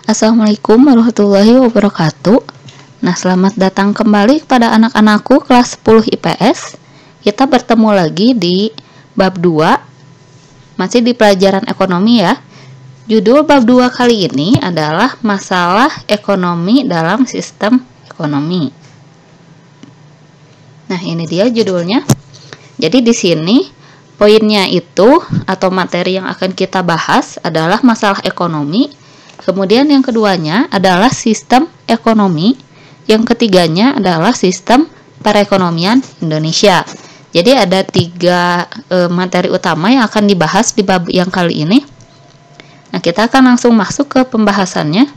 Assalamualaikum warahmatullahi wabarakatuh. Nah, selamat datang kembali kepada anak-anakku kelas 10 IPS. Kita bertemu lagi di bab 2, masih di pelajaran ekonomi ya. Judul bab 2 kali ini adalah masalah ekonomi dalam sistem ekonomi. Nah, ini dia judulnya. Jadi di sini poinnya itu atau materi yang akan kita bahas adalah masalah ekonomi. Kemudian yang keduanya adalah sistem ekonomi. Yang ketiganya adalah sistem perekonomian Indonesia. Jadi ada 3 materi utama yang akan dibahas di bab yang kali ini. Nah, kita akan langsung masuk ke pembahasannya.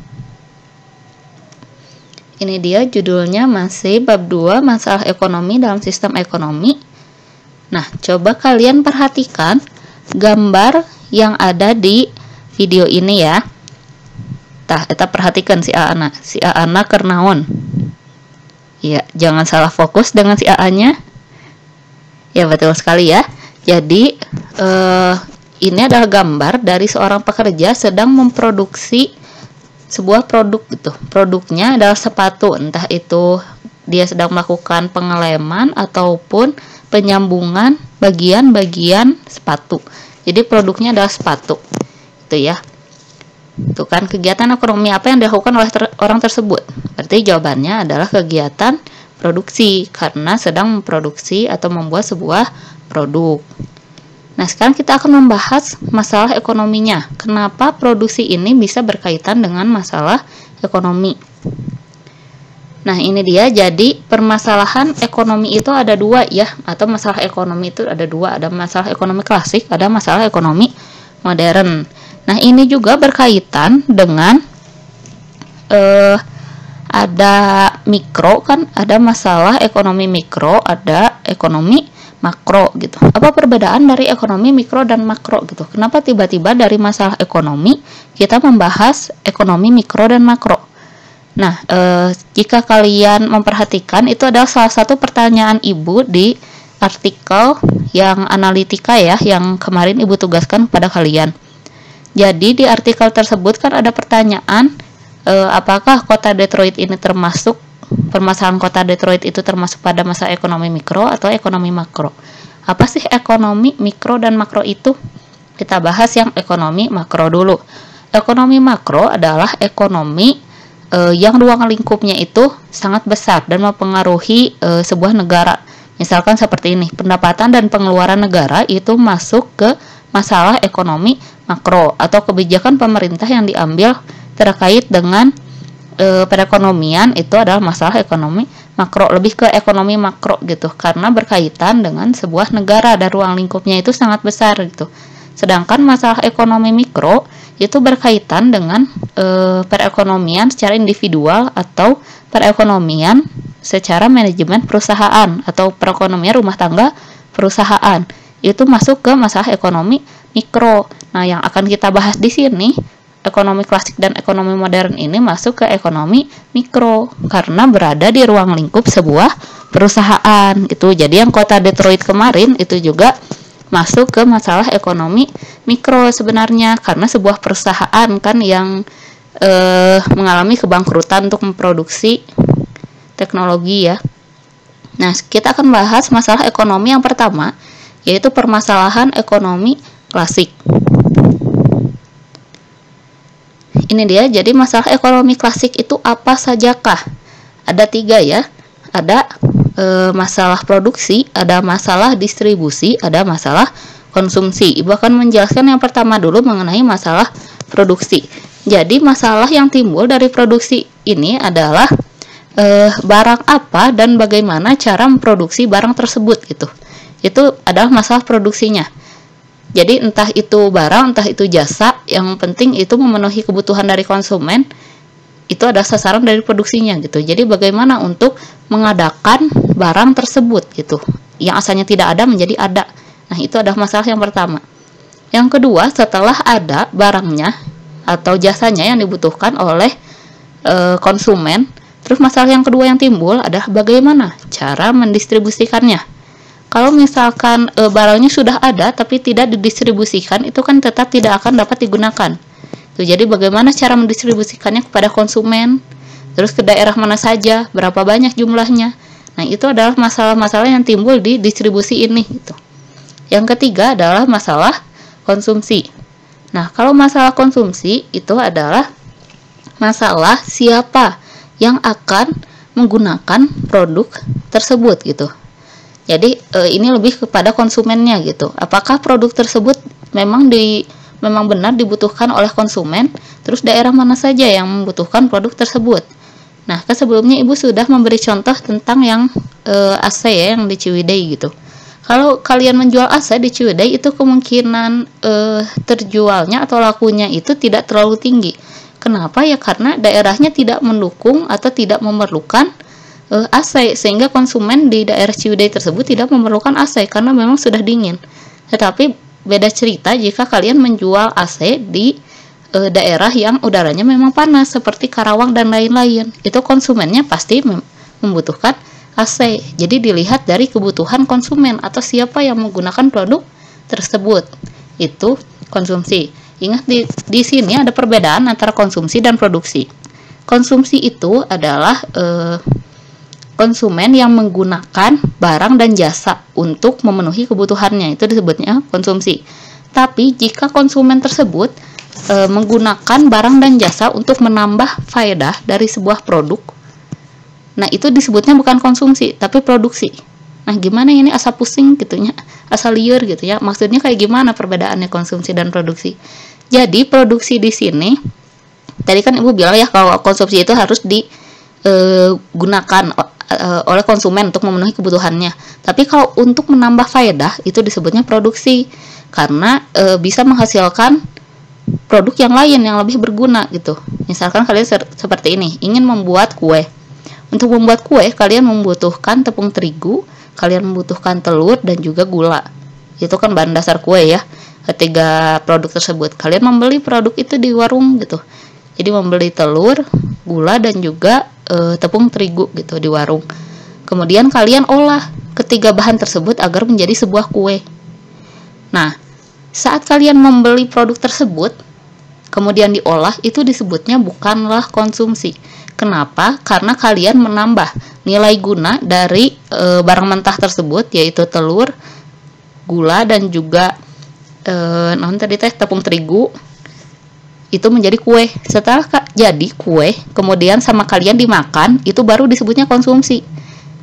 Ini dia judulnya masih bab 2 masalah ekonomi dalam sistem ekonomi. Nah, coba kalian perhatikan gambar yang ada di video ini ya. Tah, kita perhatikan si Aana kernaon. Ya, jangan salah fokus dengan si A-nya. Ya, betul sekali ya. Jadi, ini adalah gambar dari seorang pekerja sedang memproduksi sebuah produk gitu. Produknya adalah sepatu, entah itu dia sedang melakukan pengeleman ataupun penyambungan bagian-bagian sepatu. Jadi, produknya adalah sepatu. Itu ya. Itu kan kegiatan ekonomi apa yang dilakukan oleh orang tersebut? Berarti jawabannya adalah kegiatan produksi karena sedang memproduksi atau membuat sebuah produk. Nah, sekarang kita akan membahas masalah ekonominya. Kenapa produksi ini bisa berkaitan dengan masalah ekonomi? Nah, ini dia. Jadi, permasalahan ekonomi itu ada 2 ya, atau masalah ekonomi itu ada 2. Ada masalah ekonomi klasik, ada masalah ekonomi modern. Nah, ini juga berkaitan dengan ada mikro kan, ada masalah ekonomi mikro, ada ekonomi makro gitu. Apa perbedaan dari ekonomi mikro dan makro gitu? Kenapa tiba-tiba dari masalah ekonomi kita membahas ekonomi mikro dan makro? Nah, jika kalian memperhatikan, itu adalah salah satu pertanyaan ibu di artikel yang analitika ya, yang kemarin ibu tugaskan kepada kalian. Jadi di artikel tersebut kan ada pertanyaan, apakah kota Detroit ini termasuk, permasalahan kota Detroit itu termasuk pada masalah ekonomi mikro atau ekonomi makro. Apa sih ekonomi mikro dan makro itu? Kita bahas yang ekonomi makro dulu. Ekonomi makro adalah ekonomi yang ruang lingkupnya itu sangat besar dan mempengaruhi sebuah negara. Misalkan seperti ini, pendapatan dan pengeluaran negara itu masuk ke masalah ekonomi makro atau kebijakan pemerintah yang diambil terkait dengan perekonomian itu adalah masalah ekonomi makro, lebih ke ekonomi makro gitu karena berkaitan dengan sebuah negara dan ruang lingkupnya itu sangat besar gitu. Sedangkan masalah ekonomi mikro itu berkaitan dengan perekonomian secara individual atau perekonomian secara manajemen perusahaan atau perekonomian rumah tangga perusahaan. Itu masuk ke masalah ekonomi mikro. Nah, yang akan kita bahas di sini, ekonomi klasik dan ekonomi modern ini masuk ke ekonomi mikro karena berada di ruang lingkup sebuah perusahaan gitu. Jadi yang kota Detroit kemarin itu juga masuk ke masalah ekonomi mikro sebenarnya karena sebuah perusahaan kan yang mengalami kebangkrutan untuk memproduksi teknologi ya. Nah, kita akan bahas masalah ekonomi yang pertama, yaitu permasalahan ekonomi klasik. Ini dia, jadi masalah ekonomi klasik itu apa sajakah? Ada 3 ya. Ada masalah produksi, ada masalah distribusi, ada masalah konsumsi. Ibu akan menjelaskan yang pertama dulu mengenai masalah produksi. Jadi masalah yang timbul dari produksi ini adalah barang apa dan bagaimana cara memproduksi barang tersebut gitu. Itu adalah masalah produksinya. Jadi entah itu barang, entah itu jasa, yang penting itu memenuhi kebutuhan dari konsumen, itu adalah sasaran dari produksinya gitu. Jadi bagaimana untuk mengadakan barang tersebut gitu, yang asalnya tidak ada menjadi ada. Nah, itu adalah masalah yang pertama. Yang kedua, setelah ada barangnya atau jasanya yang dibutuhkan oleh konsumen, terus masalah yang kedua yang timbul adalah bagaimana cara mendistribusikannya. Kalau misalkan barangnya sudah ada tapi tidak didistribusikan, itu kan tetap tidak akan dapat digunakan. Tuh, jadi bagaimana cara mendistribusikannya kepada konsumen, terus ke daerah mana saja, berapa banyak jumlahnya. Nah, itu adalah masalah-masalah yang timbul di distribusi ini gitu. Yang ketiga adalah masalah konsumsi. Nah, kalau masalah konsumsi itu adalah masalah siapa yang akan menggunakan produk tersebut gitu. Jadi ini lebih kepada konsumennya gitu. Apakah produk tersebut memang benar dibutuhkan oleh konsumen, terus daerah mana saja yang membutuhkan produk tersebut. Nah, sebelumnya Ibu sudah memberi contoh tentang yang AC ya, yang di Ciwidey gitu. Kalau kalian menjual AC di Ciwidey, itu kemungkinan terjualnya atau lakunya itu tidak terlalu tinggi. Kenapa? Ya karena daerahnya tidak mendukung atau tidak memerlukan AC, sehingga konsumen di daerah Ciwidey tersebut tidak memerlukan AC karena memang sudah dingin. Tetapi beda cerita jika kalian menjual AC di daerah yang udaranya memang panas seperti Karawang dan lain-lain. Itu konsumennya pasti membutuhkan AC. Jadi dilihat dari kebutuhan konsumen atau siapa yang menggunakan produk tersebut. Itu konsumsi. Ingat di sini ada perbedaan antara konsumsi dan produksi. Konsumsi itu adalah konsumen yang menggunakan barang dan jasa untuk memenuhi kebutuhannya, itu disebutnya konsumsi. Tapi jika konsumen tersebut menggunakan barang dan jasa untuk menambah faedah dari sebuah produk, nah itu disebutnya bukan konsumsi tapi produksi. Nah, gimana ini asa pusing gitunya, asa liur gitu ya. Maksudnya kayak gimana perbedaannya konsumsi dan produksi? Jadi produksi di sini tadi kan Ibu bilang ya kalau konsumsi itu harus digunakan oleh konsumen untuk memenuhi kebutuhannya. Tapi kalau untuk menambah faedah itu disebutnya produksi, karena bisa menghasilkan produk yang lain yang lebih berguna gitu. Misalkan kalian seperti ini, ingin membuat kue. Untuk membuat kue kalian membutuhkan tepung terigu, kalian membutuhkan telur dan juga gula. Itu kan bahan dasar kue ya. Ketiga produk tersebut kalian membeli produk itu di warung gitu. Jadi membeli telur, gula dan juga tepung terigu gitu di warung. Kemudian kalian olah ketiga bahan tersebut agar menjadi sebuah kue. Nah, saat kalian membeli produk tersebut kemudian diolah, itu disebutnya bukanlah konsumsi. Kenapa? Karena kalian menambah nilai guna dari barang mentah tersebut, yaitu telur, gula dan juga tepung terigu, itu menjadi kue. Setelah jadi kue, kemudian sama kalian dimakan, itu baru disebutnya konsumsi.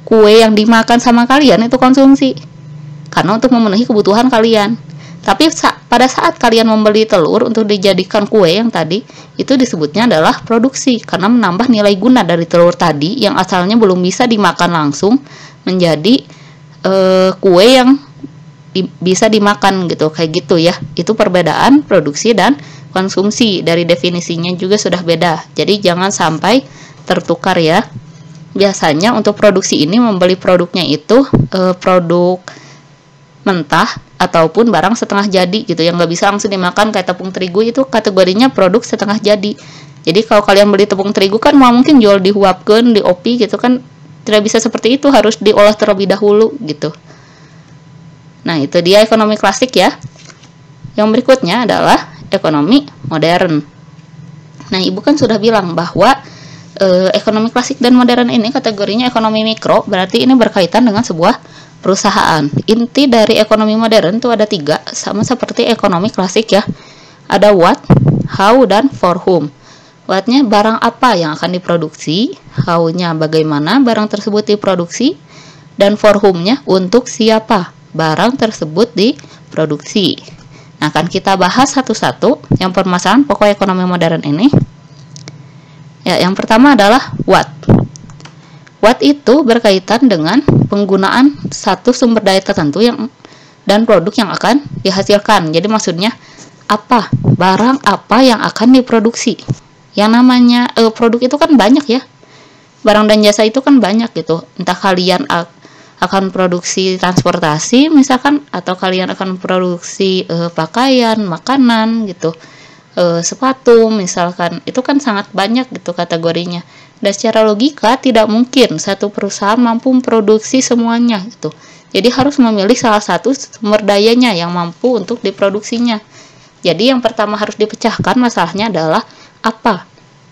Kue yang dimakan sama kalian itu konsumsi, karena untuk memenuhi kebutuhan kalian. Tapi pada saat kalian membeli telur untuk dijadikan kue yang tadi, itu disebutnya adalah produksi, karena menambah nilai guna dari telur tadi yang asalnya belum bisa dimakan langsung menjadi kue yang bisa dimakan gitu, kayak gitu ya. Itu perbedaan produksi dan konsumsi. Dari definisinya juga sudah beda, jadi jangan sampai tertukar ya. Biasanya untuk produksi ini membeli produknya itu produk mentah ataupun barang setengah jadi gitu, yang nggak bisa langsung dimakan. Kayak tepung terigu itu kategorinya produk setengah jadi. Jadi kalau kalian beli tepung terigu kan mungkin jual dihuapkan, diopi gitu kan, tidak bisa seperti itu, harus diolah terlebih dahulu gitu. Nah, itu dia ekonomi klasik ya. Yang berikutnya adalah ekonomi modern. Nah, Ibu kan sudah bilang bahwa ekonomi klasik dan modern ini kategorinya ekonomi mikro, berarti ini berkaitan dengan sebuah perusahaan. Inti dari ekonomi modern itu ada 3, sama seperti ekonomi klasik ya. Ada what, how, dan for whom. What-nya barang apa yang akan diproduksi, how-nya bagaimana barang tersebut diproduksi, dan for whom-nya untuk siapa barang tersebut diproduksi. Nah, akan kita bahas satu-satu yang permasalahan pokok ekonomi modern ini. Ya, yang pertama adalah what. What itu berkaitan dengan penggunaan satu sumber daya tertentu dan produk yang akan dihasilkan. Jadi maksudnya apa? Barang apa yang akan diproduksi. Yang namanya produk itu kan banyak ya. Barang dan jasa itu kan banyak gitu. Entah kalian akan produksi transportasi misalkan, atau kalian akan produksi pakaian, makanan gitu. Sepatu misalkan, itu kan sangat banyak gitu kategorinya. Dan secara logika tidak mungkin satu perusahaan mampu memproduksi semuanya gitu. Jadi harus memilih salah satu sumber dayanya yang mampu untuk diproduksinya. Jadi yang pertama harus dipecahkan masalahnya adalah apa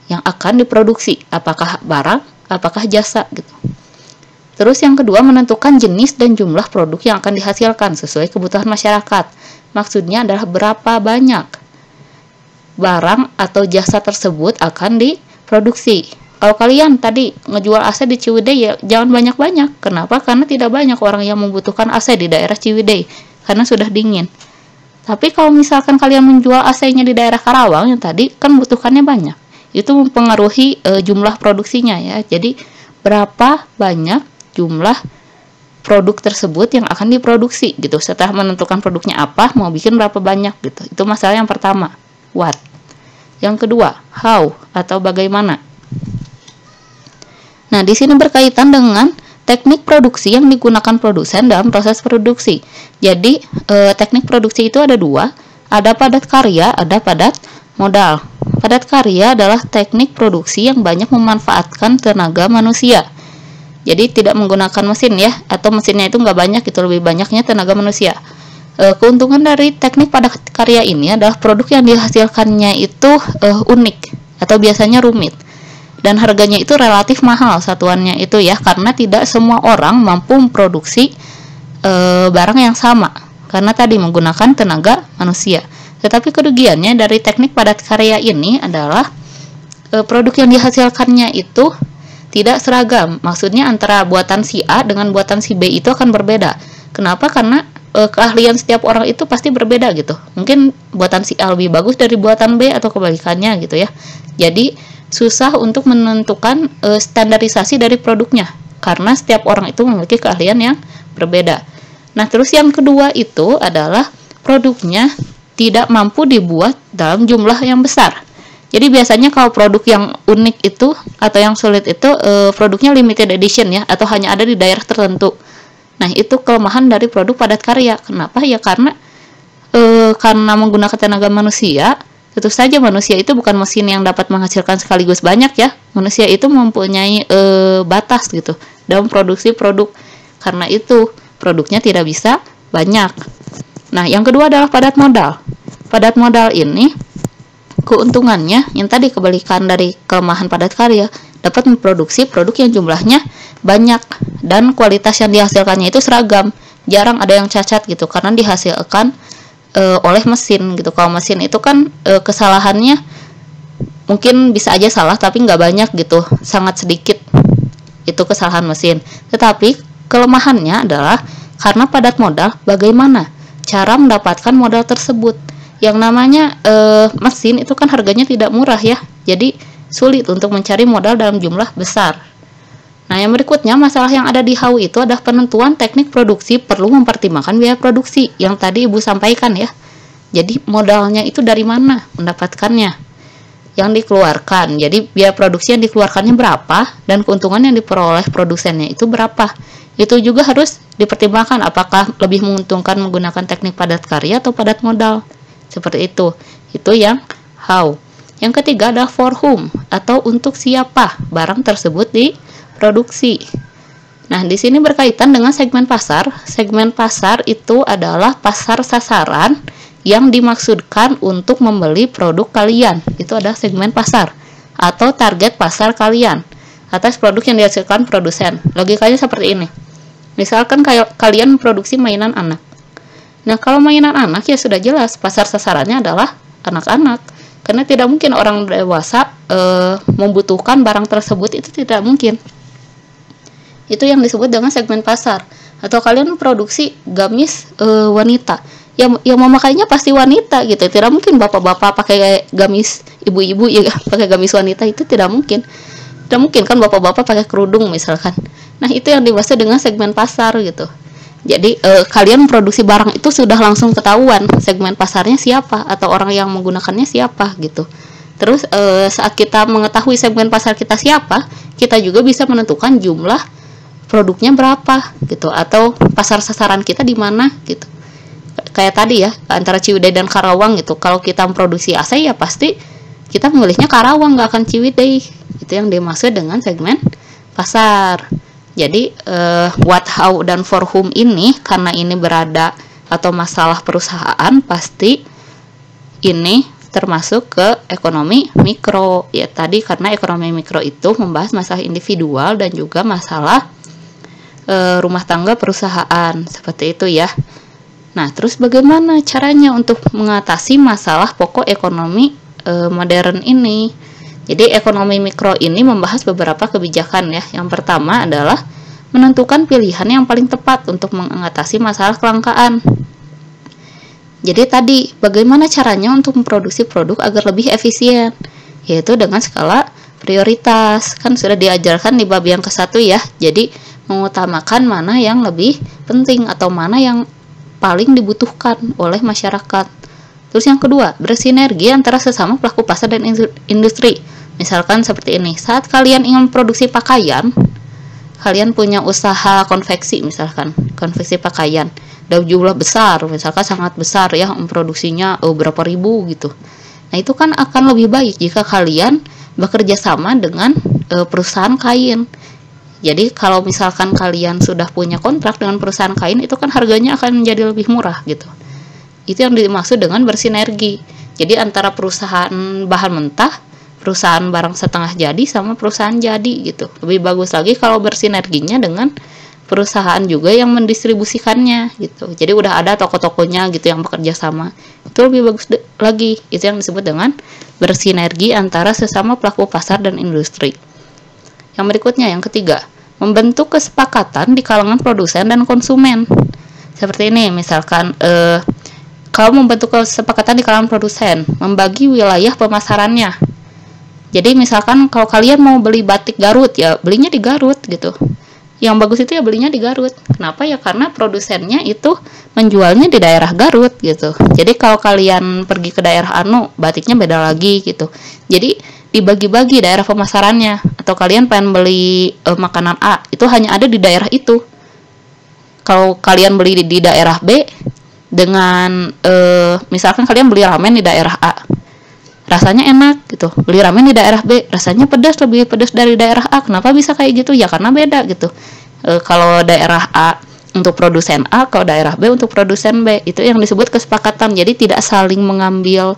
yang akan diproduksi, apakah barang, apakah jasa gitu. Terus yang kedua, menentukan jenis dan jumlah produk yang akan dihasilkan sesuai kebutuhan masyarakat. Maksudnya adalah berapa banyak barang atau jasa tersebut akan diproduksi. Kalau kalian tadi ngejual AC di Ciwidey, ya jangan banyak-banyak. Kenapa? Karena tidak banyak orang yang membutuhkan AC di daerah Ciwidey, karena sudah dingin. Tapi kalau misalkan kalian menjual AC-nya di daerah Karawang yang tadi, kan butuhkannya banyak. Itu mempengaruhi jumlah produksinya ya. Jadi berapa banyak jumlah produk tersebut yang akan diproduksi gitu. Setelah menentukan produknya apa, mau bikin berapa banyak gitu. Itu masalah yang pertama, what. Yang kedua, how atau bagaimana. Nah, di sini berkaitan dengan teknik produksi yang digunakan produsen dalam proses produksi. Jadi, teknik produksi itu ada dua, ada padat karya, ada padat modal. Padat karya adalah teknik produksi yang banyak memanfaatkan tenaga manusia. Jadi tidak menggunakan mesin ya, atau mesinnya itu nggak banyak, itu lebih banyaknya tenaga manusia. Keuntungan dari teknik padat karya ini adalah produk yang dihasilkannya itu unik atau biasanya rumit, dan harganya itu relatif mahal satuannya itu ya, karena tidak semua orang mampu memproduksi barang yang sama, karena tadi menggunakan tenaga manusia. Tetapi kerugiannya dari teknik padat karya ini adalah produk yang dihasilkannya itu tidak seragam. Maksudnya antara buatan si A dengan buatan si B itu akan berbeda. Kenapa? Karena keahlian setiap orang itu pasti berbeda gitu. Mungkin buatan si A lebih bagus dari buatan B atau kebalikannya gitu ya. Jadi susah untuk menentukan standarisasi dari produknya, karena setiap orang itu memiliki keahlian yang berbeda. Nah, terus yang kedua itu adalah produknya tidak mampu dibuat dalam jumlah yang besar. Jadi biasanya kalau produk yang unik itu atau yang sulit itu produknya limited edition ya, atau hanya ada di daerah tertentu. Nah, itu kelemahan dari produk padat karya. Kenapa? Ya karena menggunakan tenaga manusia. Tentu saja manusia itu bukan mesin yang dapat menghasilkan sekaligus banyak ya. Manusia itu mempunyai batas gitu dalam produksi produk. Karena itu produknya tidak bisa banyak. Nah, yang kedua adalah padat modal. Padat modal ini keuntungannya yang tadi kebalikan dari kelemahan padat karya, dapat memproduksi produk yang jumlahnya banyak dan kualitas yang dihasilkannya itu seragam. Jarang ada yang cacat gitu karena dihasilkan oleh mesin gitu. Kalau mesin itu kan kesalahannya mungkin bisa aja salah tapi nggak banyak gitu, sangat sedikit itu kesalahan mesin. Tetapi kelemahannya adalah karena padat modal, bagaimana cara mendapatkan modal tersebut. Yang namanya mesin itu kan harganya tidak murah ya, jadi sulit untuk mencari modal dalam jumlah besar. Nah, yang berikutnya masalah yang ada di HAU itu adalah penentuan teknik produksi perlu mempertimbangkan biaya produksi yang tadi Ibu sampaikan ya. Jadi modalnya itu dari mana mendapatkannya yang dikeluarkan. Jadi biaya produksi yang dikeluarkannya berapa dan keuntungan yang diperoleh produsennya itu berapa. Itu juga harus dipertimbangkan apakah lebih menguntungkan menggunakan teknik padat karya atau padat modal. Seperti itu. Itu yang how. Yang ketiga adalah for whom atau untuk siapa barang tersebut diproduksi. Nah, di sini berkaitan dengan segmen pasar. Segmen pasar itu adalah pasar sasaran yang dimaksudkan untuk membeli produk kalian. Itu adalah segmen pasar atau target pasar kalian atas produk yang dihasilkan produsen. Logikanya seperti ini. Misalkan kalian memproduksi mainan anak. Nah, kalau mainan anak ya sudah jelas pasar sasarannya adalah anak-anak. Karena tidak mungkin orang dewasa membutuhkan barang tersebut, itu tidak mungkin. Itu yang disebut dengan segmen pasar. Atau kalian memproduksi gamis wanita. Yang memakainya pasti wanita gitu. Tidak mungkin bapak-bapak pakai gamis, ibu-ibu ya pakai gamis wanita, itu tidak mungkin. Tidak mungkin kan bapak-bapak pakai kerudung misalkan. Nah, itu yang dimaksud dengan segmen pasar gitu. Jadi kalian memproduksi barang itu sudah langsung ketahuan segmen pasarnya siapa atau orang yang menggunakannya siapa gitu. Terus saat kita mengetahui segmen pasar kita siapa, kita juga bisa menentukan jumlah produknya berapa gitu, atau pasar sasaran kita di mana gitu. Kayak tadi ya, antara Ciwidey dan Karawang gitu. Kalau kita memproduksi AC ya pasti kita memilihnya Karawang, nggak akan Ciwidey. Itu yang dimaksud dengan segmen pasar. Jadi what, how, dan for whom ini karena ini berada atau masalah perusahaan, pasti ini termasuk ke ekonomi mikro ya tadi, karena ekonomi mikro itu membahas masalah individual dan juga masalah rumah tangga perusahaan seperti itu ya. Nah, terus bagaimana caranya untuk mengatasi masalah pokok ekonomi modern ini? Jadi ekonomi mikro ini membahas beberapa kebijakan ya. Yang pertama adalah menentukan pilihan yang paling tepat untuk mengatasi masalah kelangkaan. Jadi tadi, bagaimana caranya untuk memproduksi produk agar lebih efisien? Yaitu dengan skala prioritas. Kan sudah diajarkan di bab yang ke-1 ya. Jadi, mengutamakan mana yang lebih penting atau mana yang paling dibutuhkan oleh masyarakat. Terus yang kedua, bersinergi antara sesama pelaku pasar dan industri. Misalkan seperti ini, saat kalian ingin memproduksi pakaian, kalian punya usaha konveksi misalkan, konveksi pakaian, dalam jumlah besar, misalkan sangat besar ya, memproduksinya berapa ribu gitu. Nah, itu kan akan lebih baik jika kalian bekerja sama dengan perusahaan kain. Jadi kalau misalkan kalian sudah punya kontrak dengan perusahaan kain, itu kan harganya akan menjadi lebih murah gitu. Itu yang dimaksud dengan bersinergi. Jadi antara perusahaan bahan mentah, perusahaan barang setengah jadi sama perusahaan jadi gitu. Lebih bagus lagi kalau bersinerginya dengan perusahaan juga yang mendistribusikannya gitu. Jadi udah ada toko-tokonya gitu yang bekerja sama. Itu lebih bagus lagi. Itu yang disebut dengan bersinergi antara sesama pelaku pasar dan industri. Yang berikutnya, yang ketiga, membentuk kesepakatan di kalangan produsen dan konsumen. Seperti ini, misalkan kalau membentuk kesepakatan di kalangan produsen, membagi wilayah pemasarannya. Jadi misalkan kalau kalian mau beli batik Garut ya belinya di Garut gitu. Yang bagus itu ya belinya di Garut. Kenapa ya? Karena produsennya itu menjualnya di daerah Garut gitu. Jadi kalau kalian pergi ke daerah anu, batiknya beda lagi gitu. Jadi dibagi-bagi daerah pemasarannya. Atau kalian pengen beli makanan A, itu hanya ada di daerah itu. Kalau kalian beli di daerah B dengan misalkan kalian beli ramen di daerah A, rasanya enak gitu. Beli ramen di daerah B, rasanya pedas, lebih pedas dari daerah A. Kenapa bisa kayak gitu? Ya karena beda gitu. Kalau daerah A untuk produsen A, kalau daerah B untuk produsen B. Itu yang disebut kesepakatan. Jadi tidak saling mengambil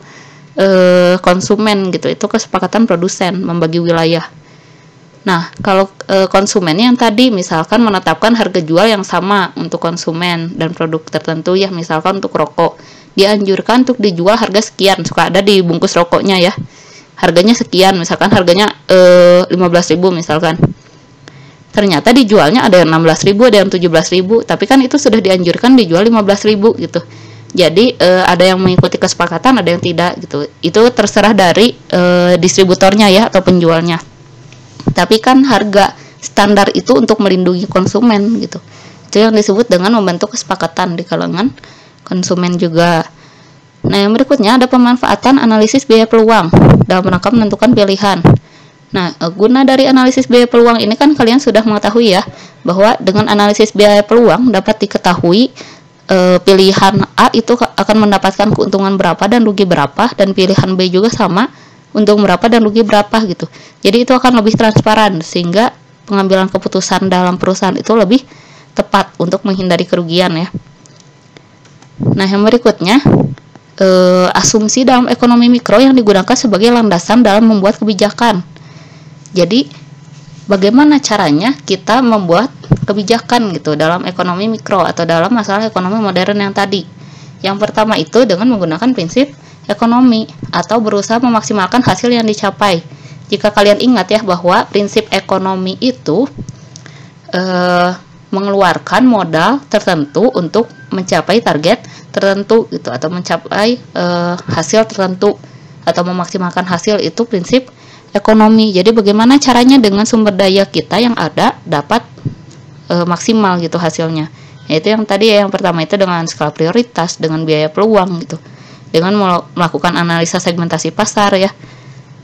konsumen gitu. Itu kesepakatan produsen membagi wilayah. Nah, kalau konsumennya yang tadi misalkan menetapkan harga jual yang sama untuk konsumen dan produk tertentu ya, misalkan untuk rokok dianjurkan untuk dijual harga sekian, suka ada di bungkus rokoknya ya, harganya sekian, misalkan harganya 15.000 misalkan, ternyata dijualnya ada yang 16.000, ada yang 17.000, tapi kan itu sudah dianjurkan dijual 15.000 gitu. Jadi ada yang mengikuti kesepakatan, ada yang tidak gitu. Itu terserah dari distributornya ya atau penjualnya. Tapi kan harga standar itu untuk melindungi konsumen gitu. Itu yang disebut dengan membentuk kesepakatan di kalangan konsumen juga. Nah, yang berikutnya ada pemanfaatan analisis biaya peluang dalam rangka menentukan pilihan. Nah, guna dari analisis biaya peluang ini kan kalian sudah mengetahui ya, bahwa dengan analisis biaya peluang dapat diketahui pilihan A itu akan mendapatkan keuntungan berapa dan rugi berapa, dan pilihan B juga sama, untung berapa dan rugi berapa gitu. Jadi itu akan lebih transparan sehingga pengambilan keputusan dalam perusahaan itu lebih tepat untuk menghindari kerugian ya. Nah, yang berikutnya asumsi dalam ekonomi mikro yang digunakan sebagai landasan dalam membuat kebijakan. Jadi bagaimana caranya kita membuat kebijakan gitu dalam ekonomi mikro atau dalam masalah ekonomi modern yang tadi. Yang pertama itu dengan menggunakan prinsip ekonomi atau berusaha memaksimalkan hasil yang dicapai. Jika kalian ingat ya bahwa prinsip ekonomi itu mengeluarkan modal tertentu untuk mencapai target tertentu gitu, atau mencapai hasil tertentu atau memaksimalkan hasil, itu prinsip ekonomi. Jadi bagaimana caranya dengan sumber daya kita yang ada dapat maksimal gitu hasilnya. Yaitu yang tadi ya, yang pertama itu dengan skala prioritas, dengan biaya peluang gitu, dengan melakukan analisa segmentasi pasar ya.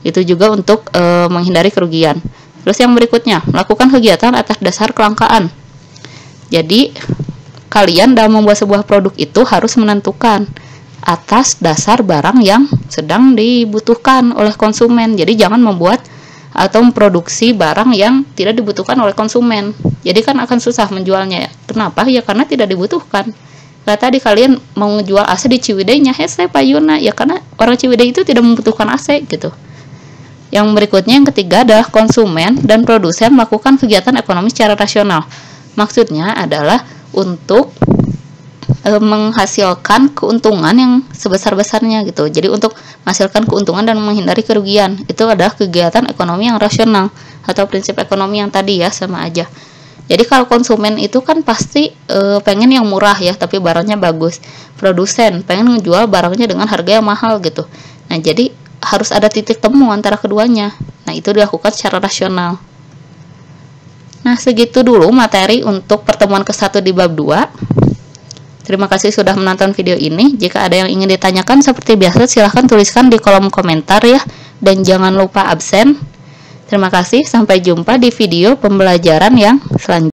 Itu juga untuk menghindari kerugian. Terus yang berikutnya, melakukan kegiatan atas dasar kelangkaan. Jadi kalian dalam membuat sebuah produk itu harus menentukan atas dasar barang yang sedang dibutuhkan oleh konsumen. Jadi jangan membuat atau memproduksi barang yang tidak dibutuhkan oleh konsumen. Jadi kan akan susah menjualnya ya. Kenapa? Ya karena tidak dibutuhkan. Gak tadi kalian mau ngejual AC di Ciwidey nya hese payuna, ya karena orang Ciwidey itu tidak membutuhkan AC gitu. Yang berikutnya, yang ketiga adalah konsumen dan produsen melakukan kegiatan ekonomi secara rasional. Maksudnya adalah untuk menghasilkan keuntungan yang sebesar-besarnya gitu. Jadi untuk menghasilkan keuntungan dan menghindari kerugian, itu adalah kegiatan ekonomi yang rasional atau prinsip ekonomi yang tadi ya, sama aja. Jadi kalau konsumen itu kan pasti pengen yang murah ya, tapi barangnya bagus. Produsen pengen ngejual barangnya dengan harga yang mahal gitu. Nah, jadi harus ada titik temu antara keduanya. Nah, itu dilakukan secara rasional. Nah, segitu dulu materi untuk pertemuan ke-1 di bab 2. Terima kasih sudah menonton video ini. Jika ada yang ingin ditanyakan seperti biasa, silahkan tuliskan di kolom komentar ya. Dan jangan lupa absen. Terima kasih, sampai jumpa di video pembelajaran yang selanjutnya.